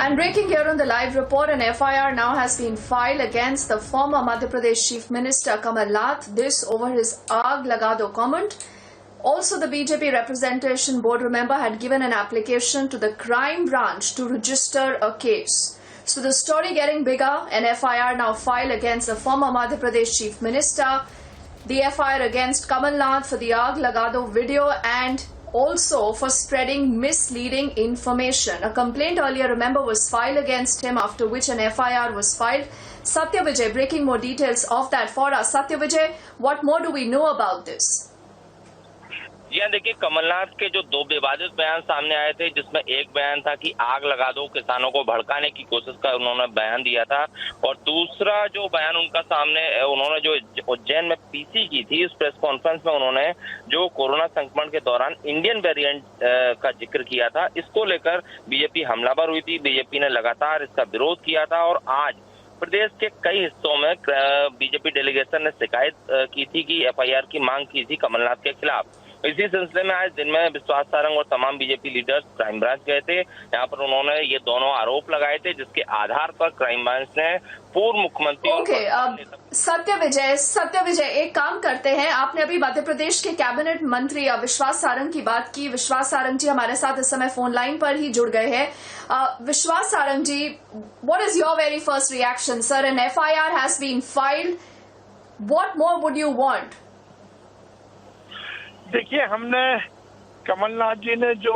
And breaking here on the live report, an FIR now has been filed against the former Madhya Pradesh Chief Minister Kamal Nath, this over his Aag Laga Do comment. Also, the BJP Representation Board, remember, had given an application to the crime branch to register a case. So the story getting bigger, an FIR now filed against the former Madhya Pradesh Chief Minister, the FIR against Kamal Nath for the Aag Laga Do video and also for spreading misleading information. A complaint earlier, remember, was filed against him, after which an FIR was filed. Satya Vijay breaking more details of that for us. Satya Vijay, what more do we know about this? जी हाँ, देखिए, कमलनाथ के जो दो विवादित बयान सामने आए थे, जिसमें एक बयान था कि आग लगा दो, किसानों को भड़काने की कोशिश का उन्होंने बयान दिया था, और दूसरा जो बयान उनका सामने, उन्होंने जो उज्जैन में पीसी की थी, इस प्रेस कॉन्फ्रेंस में उन्होंने जो कोरोना संक्रमण के दौरान इंडियन वेरिएंट का जिक्र किया था, इसको लेकर बीजेपी हमलावर हुई थी। बीजेपी ने लगातार इसका विरोध किया था और आज प्रदेश के कई हिस्सों में बीजेपी डेलीगेशन ने शिकायत की थी कि FIR की मांग की थी कमलनाथ के खिलाफ। इसी सिलसिले में आज दिन में विश्वास सारंग और तमाम बीजेपी लीडर्स क्राइम ब्रांच गए थे। यहाँ पर उन्होंने ये दोनों आरोप लगाए थे, जिसके आधार पर क्राइम ब्रांच ने पूर्व मुख्यमंत्री सत्य विजय एक काम करते हैं, आपने अभी मध्य प्रदेश के कैबिनेट मंत्री विश्वास सारंग की बात की। विश्वास सारंग जी हमारे साथ इस समय फोन लाइन पर ही जुड़ गए हैं। Vishwas Sarang ji, what is your very first reaction? Sir, an FIR has been filed, what more would you want? देखिए, हमने कमलनाथ जी ने जो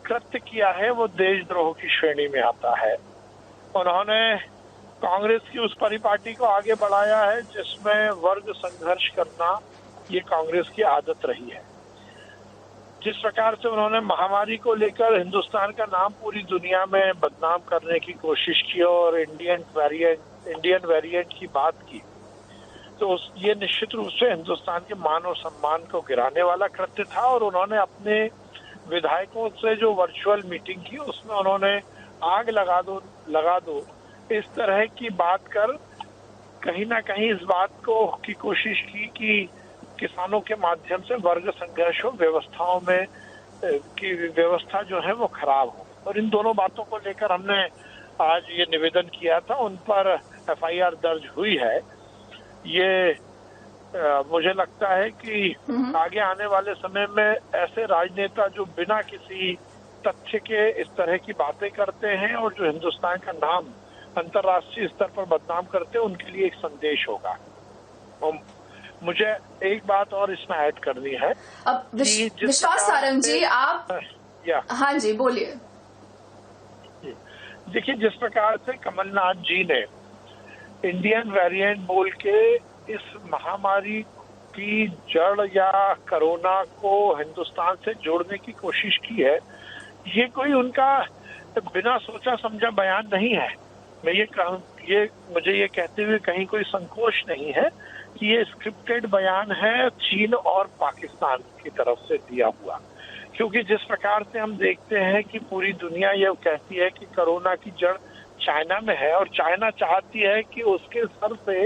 कृत्य किया है वो देशद्रोह की श्रेणी में आता है। उन्होंने कांग्रेस की उस परिपाटी को आगे बढ़ाया है जिसमें वर्ग संघर्ष करना ये कांग्रेस की आदत रही है। जिस प्रकार से उन्होंने महामारी को लेकर हिंदुस्तान का नाम पूरी दुनिया में बदनाम करने की कोशिश की और इंडियन वेरिएंट की बात की, तो ये निश्चित रूप से हिंदुस्तान के मान और सम्मान को गिराने वाला कृत्य था। और उन्होंने अपने विधायकों से जो वर्चुअल मीटिंग की, उसमें उन्होंने आग लगा दो इस तरह की बात कर कहीं ना कहीं इस बात को की कोशिश की कि किसानों के माध्यम से वर्ग संघर्ष हो, व्यवस्थाओं में की व्यवस्था जो है वो खराब हो। और इन दोनों बातों को लेकर हमने आज ये निवेदन किया था, उन पर FIR दर्ज हुई है। ये मुझे लगता है कि आगे आने वाले समय में ऐसे राजनेता जो बिना किसी तथ्य के इस तरह की बातें करते हैं और जो हिंदुस्तान का नाम अंतर्राष्ट्रीय स्तर पर बदनाम करते हैं, उनके लिए एक संदेश होगा। और मुझे एक बात और इसमें ऐड करनी है। अब विश्वास सारंग जी, आप हाँ जी बोलिए। देखिए, जिस प्रकार से कमलनाथ जी ने इंडियन वेरिएंट बोल के इस महामारी की जड़ या कोरोना को हिंदुस्तान से जोड़ने की कोशिश की है, ये कोई उनका बिना सोचा समझा बयान नहीं है। मैं मुझे ये कहते हुए कहीं कोई संकोच नहीं है कि ये स्क्रिप्टेड बयान है चीन और पाकिस्तान की तरफ से दिया हुआ। क्योंकि जिस प्रकार से हम देखते हैं कि पूरी दुनिया ये कहती है कि कोरोना की जड़ चाइना में है और चाइना चाहती है कि उसके सर से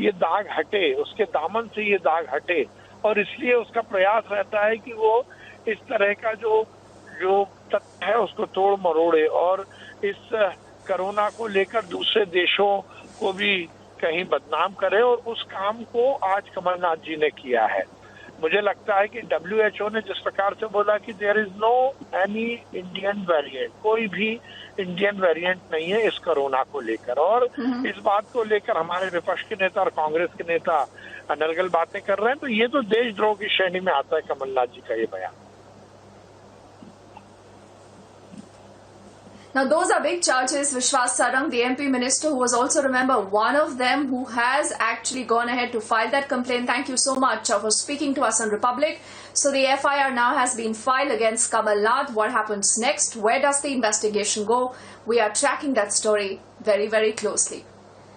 ये दाग हटे, उसके दामन से ये दाग हटे, और इसलिए उसका प्रयास रहता है कि वो इस तरह का जो तथ्य है उसको तोड़ मरोड़े और इस कोरोना को लेकर दूसरे देशों को भी कहीं बदनाम करे, और उस काम को आज कमलनाथ जी ने किया है। मुझे लगता है कि WHO ने जिस प्रकार से बोला कि there is no any Indian variant, कोई भी इंडियन वेरिएंट नहीं है इस कोरोना को लेकर, और इस बात को लेकर हमारे विपक्ष के नेता और कांग्रेस के नेता अनर्गल बातें कर रहे हैं, तो ये तो देशद्रोह की श्रेणी में आता है कमलनाथ जी का ये बयान। Now, those are big charges. Vishwas Sarang, the MP minister, who was also, remember, one of them who has actually gone ahead to file that complaint. Thank you so much for speaking to us on Republic. So the FIR now has been filed against Kamal Nath. What happens next? Where does the investigation go? We are tracking that story very, very closely.